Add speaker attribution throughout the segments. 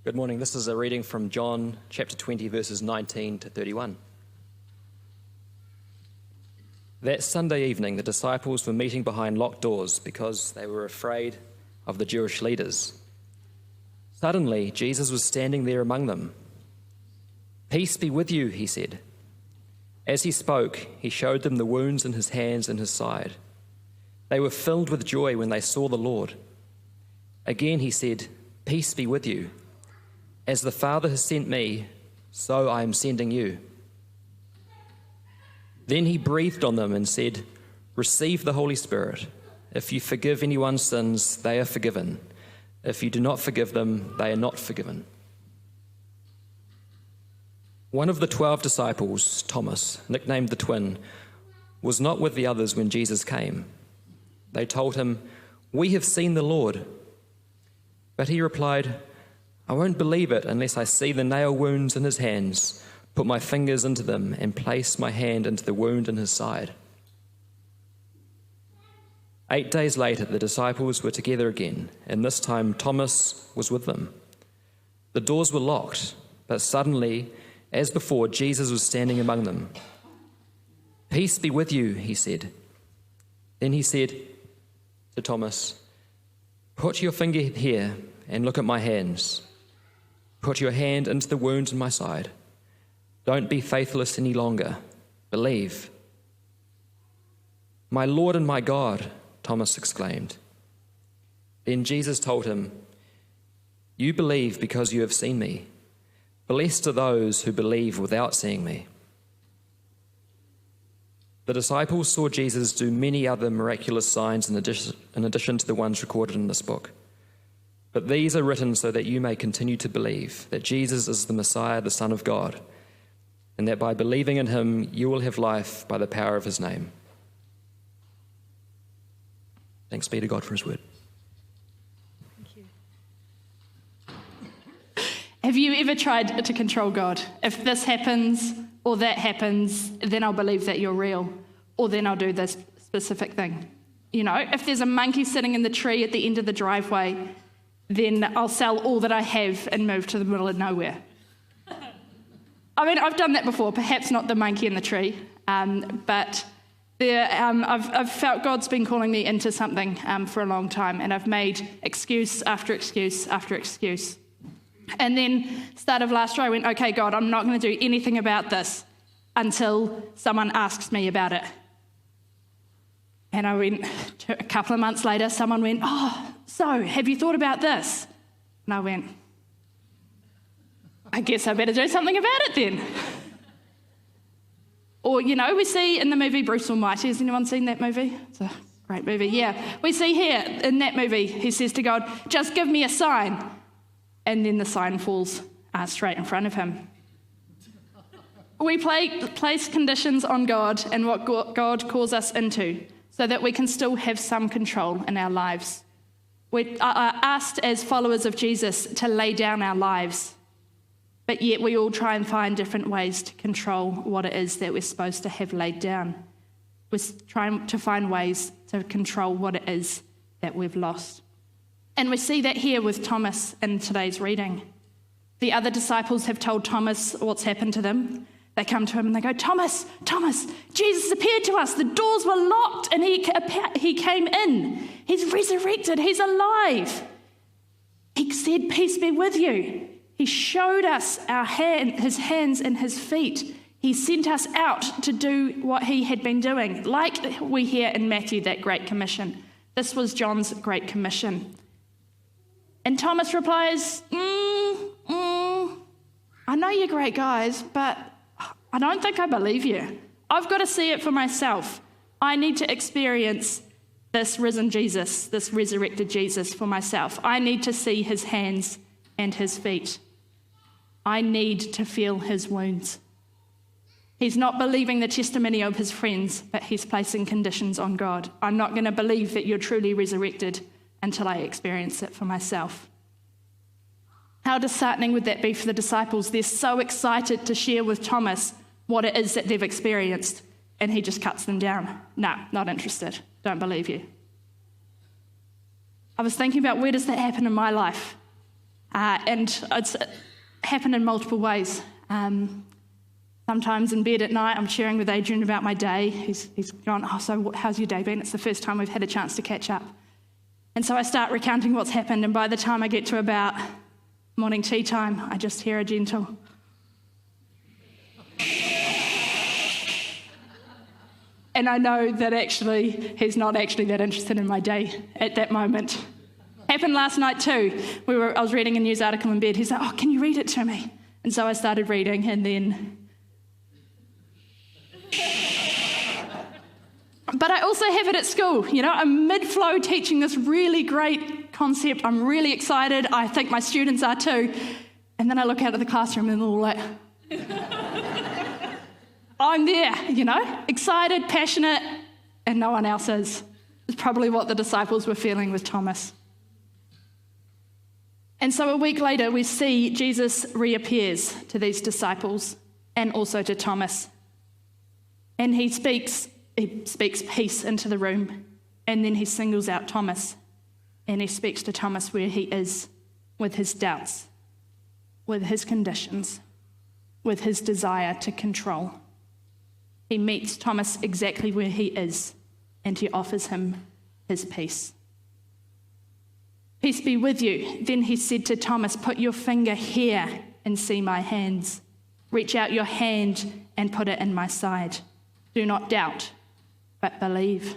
Speaker 1: Good morning. This is a reading from John chapter 20, verses 19 to 31. That Sunday evening, the disciples were meeting behind locked doors because they were afraid of the Jewish leaders. Suddenly, Jesus was standing there among them. "Peace be with you," he said. As he spoke, he showed them the wounds in his hands and his side. They were filled with joy when they saw the Lord. Again he said, "Peace be with you. As the Father has sent me, so I am sending you." Then he breathed on them and said, "Receive the Holy Spirit. If you forgive anyone's sins, they are forgiven. If you do not forgive them, they are not forgiven." One of the 12 disciples, Thomas, nicknamed the Twin, was not with the others when Jesus came. They told him, "We have seen the Lord." But he replied, "I won't believe it unless I see the nail wounds in his hands, put my fingers into them, and place my hand into the wound in his side." 8 days later, the disciples were together again, and this time Thomas was with them. The doors were locked, but suddenly, as before, Jesus was standing among them. "Peace be with you," he said. Then he said to Thomas, "Put your finger here and look at my hands. Put your hand into the wound in my side. Don't be faithless any longer. Believe." "My Lord and my God," Thomas exclaimed. Then Jesus told him, "You believe because you have seen me. Blessed are those who believe without seeing me." The disciples saw Jesus do many other miraculous signs in addition to the ones recorded in this book. But these are written so that you may continue to believe that Jesus is the Messiah, the Son of God, and that by believing in him, you will have life by the power of his name. Thanks be to God for his word.
Speaker 2: Thank you. Have you ever tried to control God? If this happens or that happens, then I'll believe that you're real, or then I'll do this specific thing. You know, if there's a monkey sitting in the tree at the end of the driveway, then I'll sell all that I have and move to the middle of nowhere. I mean, I've done that before, perhaps not the monkey in the tree, but I've felt God's been calling me into something for a long time, and I've made excuse after excuse after excuse. And then, start of last year, I went, "Okay, God, I'm not going to do anything about this until someone asks me about it." And I went, a couple of months later, someone went, "Oh, so have you thought about this?" And I went, "I guess I better do something about it then." Or, you know, we see in the movie Bruce Almighty. Has anyone seen that movie? It's a great movie, yeah. We see here in that movie, he says to God, "Just give me a sign." And then the sign falls straight in front of him. We place conditions on God and what God calls us into so that we can still have some control in our lives. We are asked as followers of Jesus to lay down our lives, but yet we all try and find different ways to control what it is that we're supposed to have laid down. We're trying to find ways to control what it is that we've lost. And we see that here with Thomas in today's reading. The other disciples have told Thomas what's happened to them. They come to him and they go, Thomas, Jesus appeared to us. The doors were locked and he came in. He's resurrected. He's alive. He said, "Peace be with you." He showed us his hands and his feet. He sent us out to do what he had been doing, like we hear in Matthew, that Great Commission. This was John's Great Commission. And Thomas replies, "I know you're great guys, but I don't think I believe you. I've got to see it for myself. I need to experience this risen Jesus, this resurrected Jesus for myself. I need to see his hands and his feet. I need to feel his wounds." He's not believing the testimony of his friends, but he's placing conditions on God. I'm not going to believe that you're truly resurrected until I experience it for myself. How disheartening would that be for the disciples? They're so excited to share with Thomas what it is that they've experienced, and he just cuts them down. "No, not interested. Don't believe you." I was thinking about, where does that happen in my life? And it's happened in multiple ways. Sometimes in bed at night, I'm sharing with Adrian about my day. He's gone, "Oh, so how's your day been?" It's the first time we've had a chance to catch up. And so I start recounting what's happened, and by the time I get to about morning tea time, I just hear a gentle, and I know that actually he's not actually that interested in my day at that moment. Happened last night too. I was reading a news article in bed. He's like, "Oh, can you read it to me?" And so I started reading, and then... But I also have it at school. I'm mid-flow teaching this really great concept. I'm really excited. I think my students are too. And then I look out at the classroom and they're all like... I'm there, excited, passionate, and no one else is. It's probably what the disciples were feeling with Thomas. And so a week later, we see Jesus reappears to these disciples and also to Thomas. And he speaks peace into the room, and then he singles out Thomas, and he speaks to Thomas where he is, with his doubts, with his conditions, with his desire to control. He meets Thomas exactly where he is, and he offers him his peace. "Peace be with you." Then he said to Thomas, "Put your finger here and see my hands. Reach out your hand and put it in my side. Do not doubt, but believe."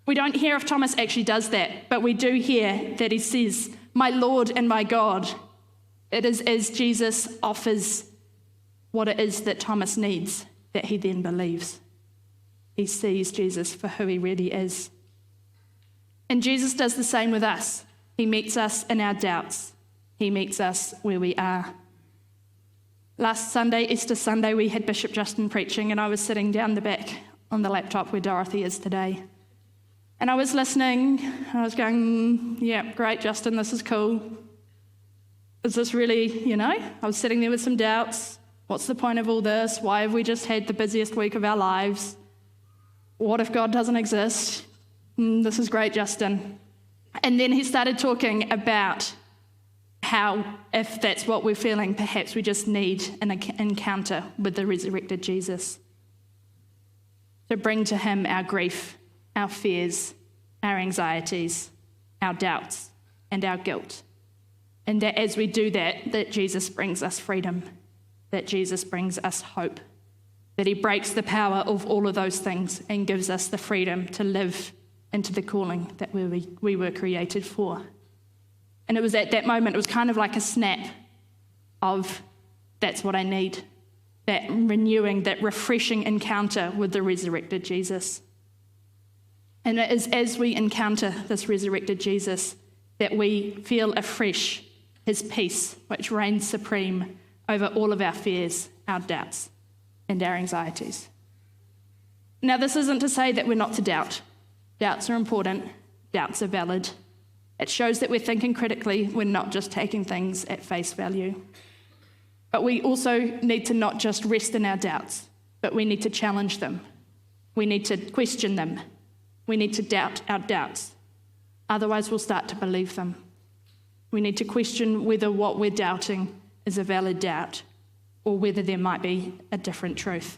Speaker 2: We don't hear if Thomas actually does that, but we do hear that he says, "My Lord and my God." It is as Jesus offers what it is that Thomas needs that he then believes. He sees Jesus for who he really is. And Jesus does the same with us. He meets us in our doubts. He meets us where we are. Last Sunday, Easter Sunday, we had Bishop Justin preaching, and I was sitting down the back on the laptop where Dorothy is today. And I was listening, and I was going, "Yeah, great, Justin, this is cool. Is this really, I was sitting there with some doubts. What's the point of all this? Why have we just had the busiest week of our lives? What if God doesn't exist? This is great, Justin." And then he started talking about how, if that's what we're feeling, perhaps we just need an encounter with the resurrected Jesus to bring to him our grief, our fears, our anxieties, our doubts, and our guilt. And that as we do that, that Jesus brings us freedom, that Jesus brings us hope, that he breaks the power of all of those things and gives us the freedom to live into the calling that we were created for. And it was at that moment, it was kind of like a snap of, that's what I need, that renewing, that refreshing encounter with the resurrected Jesus. And it is as we encounter this resurrected Jesus that we feel afresh his peace, which reigns supreme over all of our fears, our doubts, and our anxieties. Now, this isn't to say that we're not to doubt. Doubts are important. Doubts are valid. It shows that we're thinking critically. We're not just taking things at face value. But we also need to not just rest in our doubts, but we need to challenge them. We need to question them. We need to doubt our doubts. Otherwise, we'll start to believe them. We need to question whether what we're doubting is a valid doubt or whether there might be a different truth.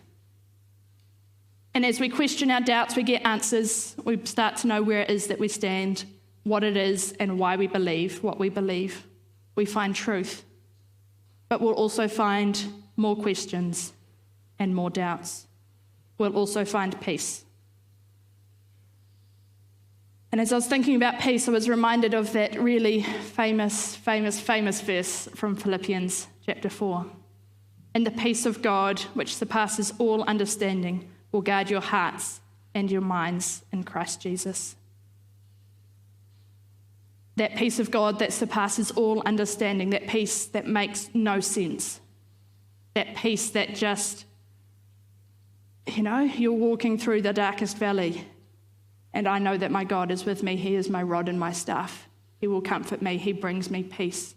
Speaker 2: And as we question our doubts, we get answers. We start to know where it is that we stand, what it is, and why we believe what we believe. We find truth. But we'll also find more questions and more doubts. We'll also find peace. And as I was thinking about peace, I was reminded of that really famous verse from Philippians chapter 4. "And the peace of God, which surpasses all understanding, will guard your hearts and your minds in Christ Jesus." That peace of God that surpasses all understanding, that peace that makes no sense, that peace that just, you're walking through the darkest valley, and I know that my God is with me. He is my rod and my staff. He will comfort me. He brings me peace.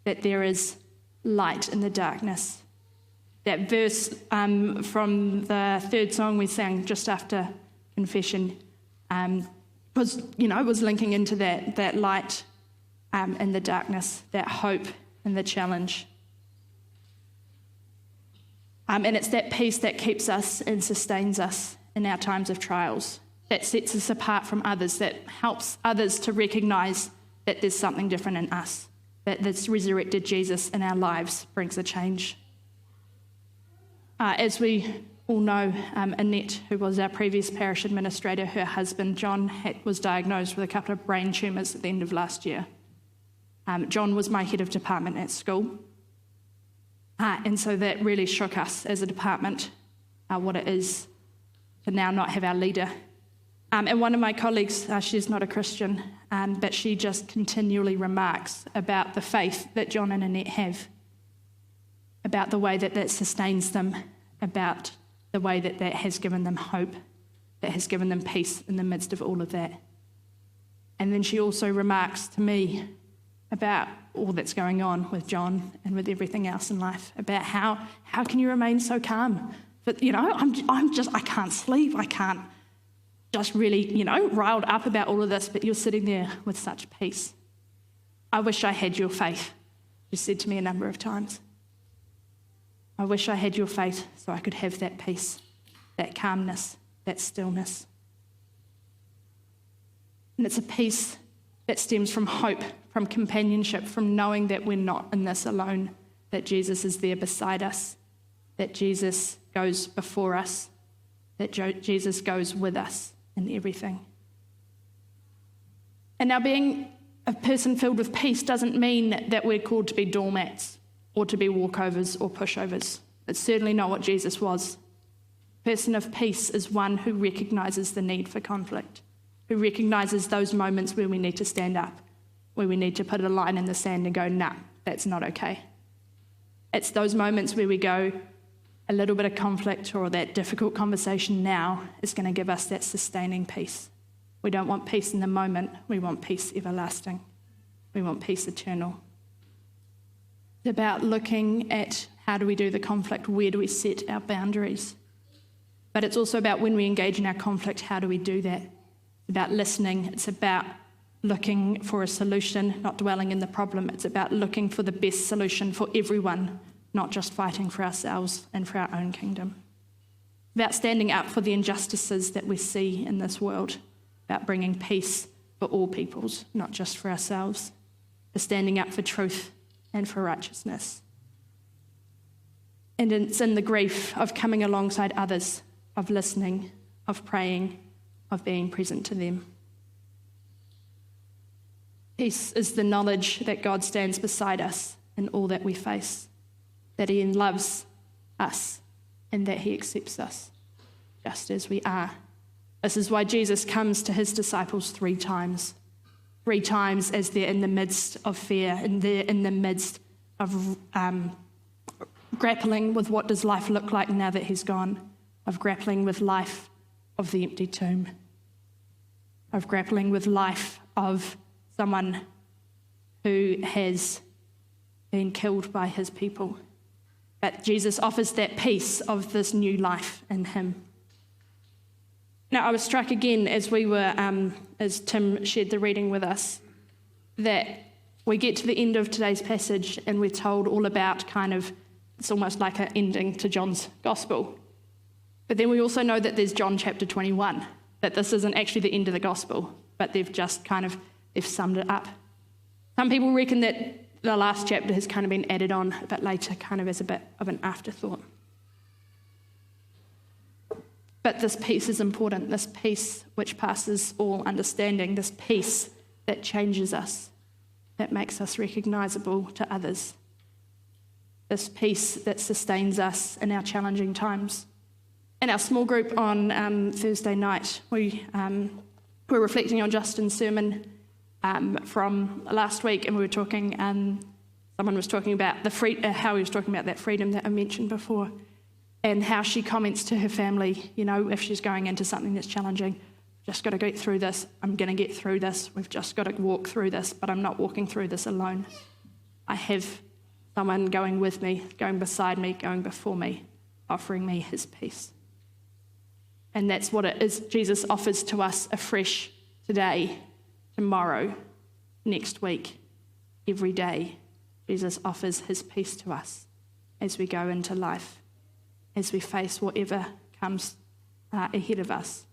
Speaker 2: That there is light in the darkness. That verse from the third song we sang just after confession was linking into that light in the darkness, that hope in the challenge. And it's that peace that keeps us and sustains us in our times of trials, that sets us apart from others, that helps others to recognise that there's something different in us, that this resurrected Jesus in our lives brings a change. As we all know, Annette, who was our previous parish administrator, her husband John was diagnosed with a couple of brain tumours at the end of last year. John was my head of department at school, and so that really shook us as a department, what it is to now not have our leader. And one of my colleagues, she's not a Christian, but she just continually remarks about the faith that John and Annette have, about the way that that sustains them, about the way that that has given them hope, that has given them peace in the midst of all of that. And then she also remarks to me about all that's going on with John and with everything else in life, about how can you remain so calm? But, I can't sleep, I can't just really, riled up about all of this, but you're sitting there with such peace. I wish I had your faith, she said to me a number of times. I wish I had your faith so I could have that peace, that calmness, that stillness. And it's a peace that stems from hope, from companionship, from knowing that we're not in this alone, that Jesus is there beside us, that Jesus goes before us, that Jesus goes with us in everything. And now being a person filled with peace doesn't mean that we're called to be doormats or to be walkovers or pushovers. It's certainly not what Jesus was. A person of peace is one who recognises the need for conflict, who recognises those moments where we need to stand up, where we need to put a line in the sand and go, nah, that's not okay. It's those moments where we go, a little bit of conflict or that difficult conversation now is going to give us that sustaining peace. We don't want peace in the moment, we want peace everlasting. We want peace eternal. It's about looking at how do we do the conflict, where do we set our boundaries. But it's also about when we engage in our conflict, how do we do that? It's about listening, it's about looking for a solution, not dwelling in the problem. It's about looking for the best solution for everyone, not just fighting for ourselves and for our own kingdom. About standing up for the injustices that we see in this world, about bringing peace for all peoples, not just for ourselves, for standing up for truth and for righteousness. And it's in the grief of coming alongside others, of listening, of praying, of being present to them. Peace is the knowledge that God stands beside us in all that we face, that he loves us and that he accepts us just as we are. This is why Jesus comes to his disciples 3 times. 3 times as they're in the midst of fear and they're in the midst of grappling with what does life look like now that he's gone, of grappling with life of the empty tomb, of grappling with life of someone who has been killed by his people. But Jesus offers that peace of this new life in him. Now, I was struck again as we were, as Tim shared the reading with us, that we get to the end of today's passage and we're told all about it's almost like an ending to John's gospel. But then we also know that there's John chapter 21, that this isn't actually the end of the gospel, but they've just they've summed it up. Some people reckon that the last chapter has been added on a bit later, as a bit of an afterthought. But this peace is important, this peace which passes all understanding, this peace that changes us, that makes us recognisable to others, this peace that sustains us in our challenging times. In our small group on Thursday night, we were reflecting on Justin's sermon from last week, and we were talking, someone was talking about how he was talking about that freedom that I mentioned before, and how she comments to her family, if she's going into something that's challenging, just got to get through this, I'm going to get through this, we've just got to walk through this, but I'm not walking through this alone. I have someone going with me, going beside me, going before me, offering me his peace. And that's what it is. Jesus offers to us afresh today, tomorrow, next week. every day, Jesus offers his peace to us as we go into life, as we face whatever comes ahead of us.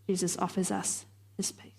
Speaker 2: Jesus offers us his peace.